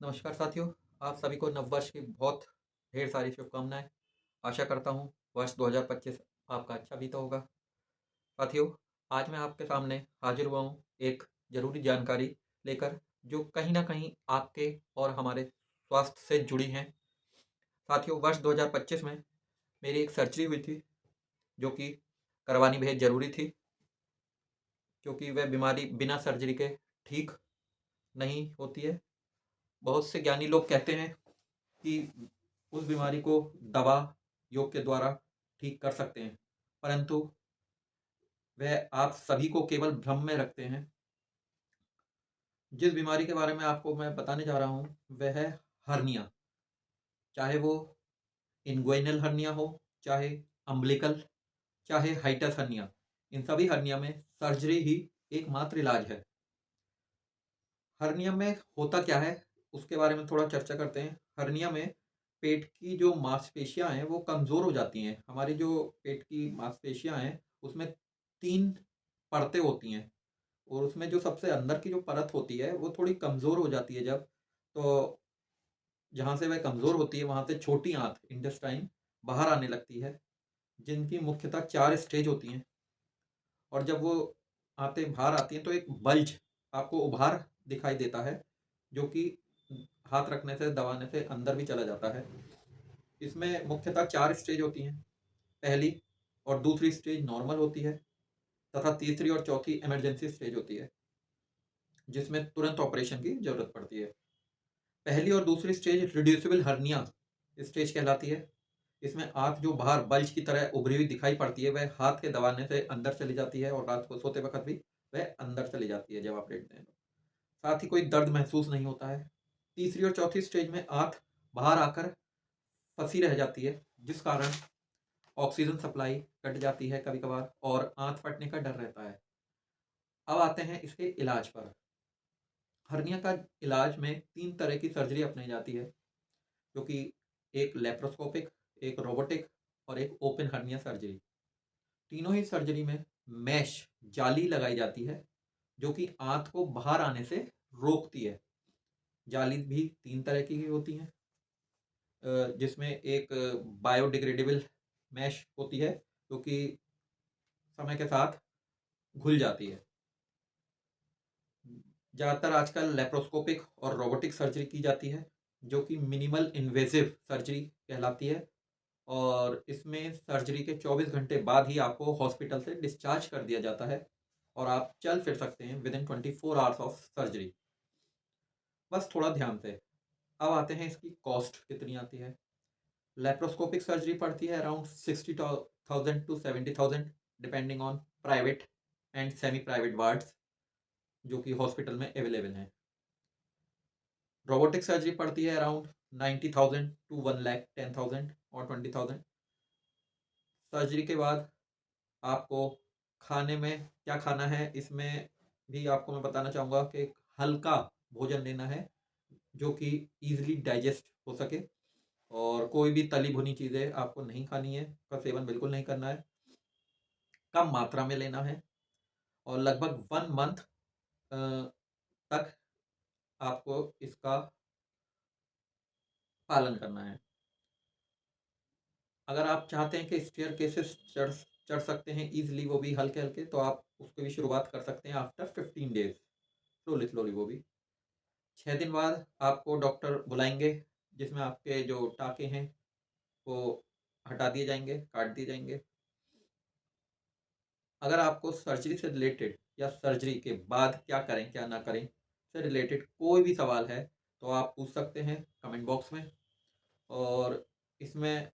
नमस्कार साथियों, आप सभी को नववर्ष की बहुत ढेर सारी शुभकामनाएँ। आशा करता हूँ वर्ष 2025 आपका अच्छा बीता होगा। साथियों, आज मैं आपके सामने हाज़िर हुआ हूँ एक ज़रूरी जानकारी लेकर, जो कहीं न कहीं आपके और हमारे स्वास्थ्य से जुड़ी हैं। साथियों, वर्ष 2025 में मेरी एक सर्जरी हुई थी, जो कि करवानी बेहद ज़रूरी थी, क्योंकि वह बीमारी बिना सर्जरी के ठीक नहीं होती है। बहुत से ज्ञानी लोग कहते हैं कि उस बीमारी को दवा, योग के द्वारा ठीक कर सकते हैं, परंतु वह आप सभी को केवल भ्रम में रखते हैं। जिस बीमारी के बारे में आपको मैं बताने जा रहा हूँ, वह है हर्निया। चाहे वो इन्ग्विनल हर्निया हो, चाहे अम्बिलिकल, चाहे हाइटस हर्निया। इन सभी हर्निया में सर्जरी ही एकमात्र इलाज है। हर्निया में होता क्या है, उसके बारे में थोड़ा चर्चा करते हैं। हर्निया में पेट की जो मांसपेशियाँ हैं, वो कमज़ोर हो जाती हैं। हमारी जो पेट की मांसपेशियाँ हैं, उसमें 3 परतें होती हैं और उसमें जो सबसे अंदर की जो परत होती है, वो थोड़ी कमज़ोर हो जाती है जब, तो जहाँ से वह कमज़ोर होती है, वहाँ से छोटी आँत, इंटेस्टाइन, बाहर आने लगती है, जिनकी मुख्यतः 4 स्टेज होती हैं। और जब वो आँतें बाहर आती हैं, तो एक बल्ज, आपको उभार दिखाई देता है, जो कि हाथ रखने से, दबाने से अंदर भी चला जाता है। इसमें मुख्यतः 4 स्टेज होती हैं। पहली और दूसरी स्टेज नॉर्मल होती है तथा तीसरी और चौथी इमरजेंसी स्टेज होती है, जिसमें तुरंत ऑपरेशन की ज़रूरत पड़ती है। पहली और दूसरी स्टेज रिड्यूसिबल हर्निया स्टेज कहलाती है। इसमें आँत जो बाहर बल्ज की तरह उभरी हुई दिखाई पड़ती है, वह हाथ के दबाने से अंदर चली जाती है और रात को सोते वक़्त भी वह अंदर चली जाती है जब आप लेटते हैं तो। साथ ही कोई दर्द महसूस नहीं होता है। तीसरी और चौथी स्टेज में आँत बाहर आकर फँसी रह जाती है, जिस कारण ऑक्सीजन सप्लाई कट जाती है कभी-कभार और आँत फटने का डर रहता है। अब आते हैं इसके इलाज पर। हर्निया का इलाज में 3 तरह की सर्जरी अपनाई जाती है, जो कि एक लैप्रोस्कोपिक, एक रोबोटिक और एक ओपन हर्निया सर्जरी। तीनों ही सर्जरी में मैश, जाली लगाई जाती है, जो कि आंत को बाहर आने से रोकती है। जाली भी 3 तरह की होती हैं, जिसमें एक बायोडिग्रेडेबल मैश होती है, जो कि समय के साथ घुल जाती है। ज़्यादातर आजकल लेप्रोस्कोपिक और रोबोटिक सर्जरी की जाती है, जो कि मिनिमल इन्वेसिव सर्जरी कहलाती है, और इसमें सर्जरी के 24 घंटे बाद ही आपको हॉस्पिटल से डिस्चार्ज कर दिया जाता है और आप चल फिर सकते हैं विदिन 24 आवर्स ऑफ सर्जरी। बस थोड़ा ध्यान से। अब आते हैं इसकी कॉस्ट कितनी आती है। लेप्रोस्कोपिक सर्जरी पड़ती है around 60,000 to 70,000, depending on private and semi private wards, जो कि हॉस्पिटल में अवेलेबल हैं। रोबोटिक सर्जरी पड़ती है अराउंड 90,000 टू 1,10,000 और 20,000। सर्जरी के बाद आपको खाने में क्या खाना है, इसमें भी आपको मैं बताना चाहूँगा कि हल्का भोजन लेना है, जो कि ईज़िली डाइजेस्ट हो सके, और कोई भी तली भुनी चीज़ें आपको नहीं खानी है, का सेवन बिल्कुल नहीं करना है, कम मात्रा में लेना है, और लगभग 1 मंथ तक आपको इसका पालन करना है। अगर आप चाहते हैं कि स्टेयरकेसेस चढ़ सकते हैं ईज़िली, वो भी हल्के-हल्के, तो आप उसकी भी शुरुआत कर सकते हैं आफ्टर 15 डेज़, स्लोली-स्लोली वो भी। 6 दिन बाद आपको डॉक्टर बुलाएँगे, जिसमें आपके जो टाँके हैं, वो हटा दिए जाएँगे, काट दिए जाएँगे। अगर आपको सर्जरी से रिलेटेड या सर्जरी के बाद क्या करें, क्या ना करें, से रिलेटेड कोई भी सवाल है, तो आप पूछ सकते हैं कमेंट बॉक्स में, और इसमें